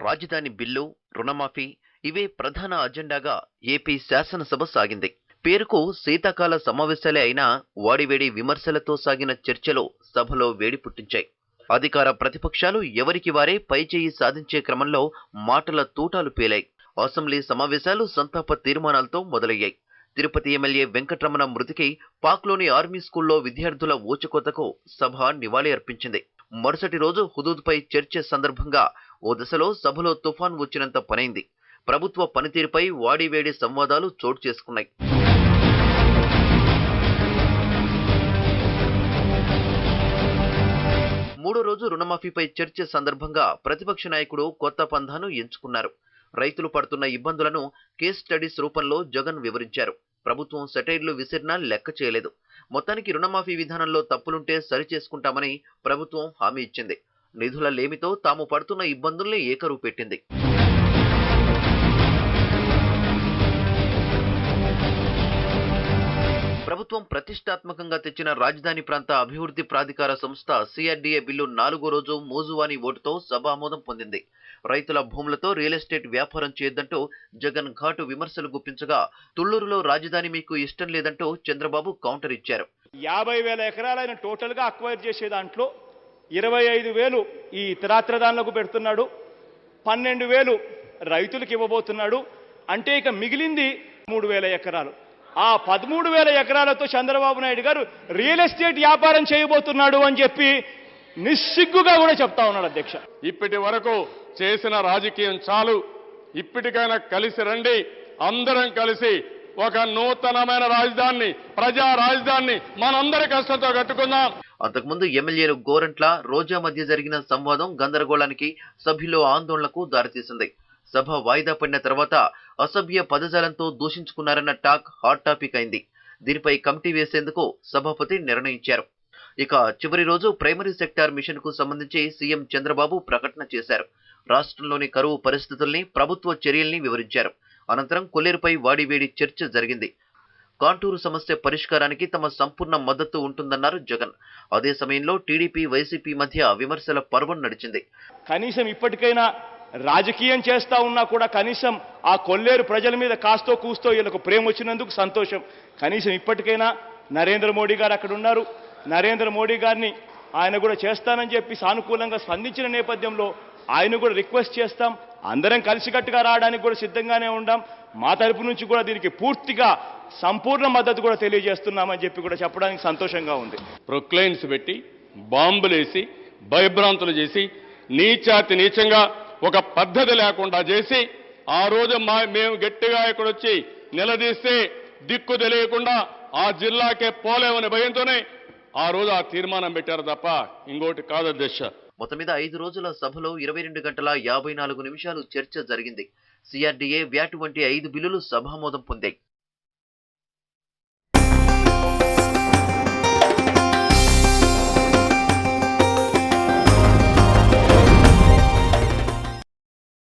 రాజధాని బిల్లు, రుణమాఫీ ఇవే ప్రధాన అజెండాగా ఏపీ శాసనసభ సాగింది. పేరుకు శీతాకాల సమావేశాలే అయినా వాడివేడి విమర్శలతో సాగిన చర్చలు సభలో వేడి పుట్టించాయి. అధికార ప్రతిపక్షాలు ఎవరికి వారే పైచేయి సాధించే క్రమంలో మాటల తూటాలు పేలాయి. అసెంబ్లీ సమావేశాలు సంతాప తీర్మానాలతో మొదలయ్యాయి. తిరుపతి ఎమ్మెల్యే వెంకటరమణ మృతికి పాక్లోని ఆర్మీ స్కూల్లో విద్యార్థుల ఊచకోతకు సభ నివాళి అర్పించింది. మరుసటి రోజు హుదూద్పై చర్చ సందర్భంగా ఓ దశలో సభలో తుఫాన్ వచ్చినంత పనైంది. ప్రభుత్వ పనితీరుపై వాడివేడి సంవాదాలు చోటు చేసుకున్నాయి. మూడో రోజు రుణమాఫీపై చర్చ సందర్భంగా ప్రతిపక్ష నాయకుడు కొత్త పంథాను ఎంచుకున్నారు. రైతులు పడుతున్న ఇబ్బందులను కేస్ స్టడీస్ రూపంలో జగన్ వివరించారు. ప్రభుత్వం సెటైర్లు విసిరినా లెక్క చేయలేదు. మొత్తానికి రుణమాఫీ విధానంలో తప్పులుంటే సరిచేసుకుంటామని ప్రభుత్వం హామీ ఇచ్చింది. నిధుల లేమితో తాము పడుతున్న ఇబ్బందుల్ని ఏకరువు పెట్టింది. ప్రభుత్వం ప్రతిష్టాత్మకంగా తెచ్చిన రాజధాని ప్రాంత అభివృద్ధి ప్రాధికార సంస్థ సిఆర్డీఏ బిల్లు 4వ రోజు మోజువానీ ఓటుతో సభ ఆమోదం పొందింది. రైతుల భూములతో రియల్ ఎస్టేట్ వ్యాపారం చేయొద్దంటూ జగన్ ఘాటు విమర్శలు గుప్పించగా, తుళ్లూరులో రాజధాని మీకు ఇష్టం లేదంటూ చంద్రబాబు కౌంటర్ ఇచ్చారు. 50,000 ఎకరాలైన టోటల్ గా అక్వైర్ చేసే దాంట్లో 25,000 ఈ ఇతరాత్రదానులకు పెడుతున్నాడు, 12,000 రైతులకు ఇవ్వబోతున్నాడు. అంటే ఇక మిగిలింది 3,000 ఎకరాలు. ఆ 13,000 ఎకరాలతో చంద్రబాబు నాయుడు గారు రియల్ ఎస్టేట్ వ్యాపారం చేయబోతున్నాడు అని చెప్పి నిస్సిగ్గుగా కూడా చెప్తా ఉన్నాడు. అధ్యక్ష, ఇప్పటి వరకు చేసిన రాజకీయం చాలు. ఇప్పటికైనా కలిసి రండి, అందరం కలిసి ఒక నూతనమైన రాజధానిని, ప్రజా రాజధానిని మనందరి కష్టంతో కట్టుకుందాం. అంతకుముందు ఎమ్మెల్యేలు గోరంట్ల, రోజా మధ్య జరిగిన సంవాదం గందరగోళానికి, సభ్యుల ఆందోళనకు దారితీసింది. సభ వాయిదా పడిన తర్వాత అసభ్య పదజాలంతో దూషించుకున్నారన్న టాక్ హాట్ టాపిక్ అయింది. దీనిపై కమిటీ వేసేందుకు సభాపతి నిర్ణయించారు. ఇక చివరి రోజు ప్రైమరీ సెక్టార్ మిషన్ కు సంబంధించి సీఎం చంద్రబాబు ప్రకటన చేశారు. రాష్ట్రంలోని కరువు పరిస్థితుల్ని, ప్రభుత్వ చర్యల్ని వివరించారు. అనంతరం కొల్లేరుపై వాడివేడి చర్చ జరిగింది. కాంటూరు సమస్య పరిష్కారానికి తమ సంపూర్ణ మద్దతు ఉంటుందన్నారు జగన్. అదే సమయంలో టీడీపీ, వైసీపీ మధ్య విమర్శల పర్వం నడిచింది. కనీసం ఇప్పటికైనా రాజకీయం చేస్తా ఉన్నా కూడా కనీసం ఆ కొల్లేరు ప్రజల మీద కాస్తో కూస్తో వీళ్ళకు ప్రేమ వచ్చినందుకు సంతోషం. కనీసం ఇప్పటికైనా నరేంద్ర మోడీ గారు అక్కడ ఉన్నారు. నరేంద్ర మోడీ గారిని ఆయన కూడా చేస్తానని చెప్పి సానుకూలంగా స్పందించిన నేపథ్యంలో ఆయన కూడా రిక్వెస్ట్ చేస్తాం. అందరం కలిసికట్టుగా రావడానికి కూడా సిద్ధంగానే ఉండాం. మా తరపు నుంచి కూడా దీనికి పూర్తిగా సంపూర్ణ మద్దతు కూడా తెలియజేస్తున్నామని చెప్పి కూడా చెప్పడానికి సంతోషంగా ఉంది. ప్రొక్లైన్స్ పెట్టి, బాంబులేసి, భయభ్రాంతులు చేసి, నీచాతి నీచంగా ఒక పద్ధతి లేకుండా చేసి, ఆ రోజు మేము గట్టిగా ఇక్కడొచ్చి నిలదీస్తే దిక్కు తెలియకుండా ఆ జిల్లాకే పోలేమని భయంతోనే ఆ రోజు ఆ తీర్మానం పెట్టారు తప్ప ఇంకోటి కాదు. అధ్యక్ష, మొత్తం మీద 5 రోజుల సభలో 22 గంటల 54 నిమిషాలు చర్చ జరిగింది. సిఆర్డీఏ, వ్యాట్ వంటి 5 బిల్లులు సభామోదం పొందాయి.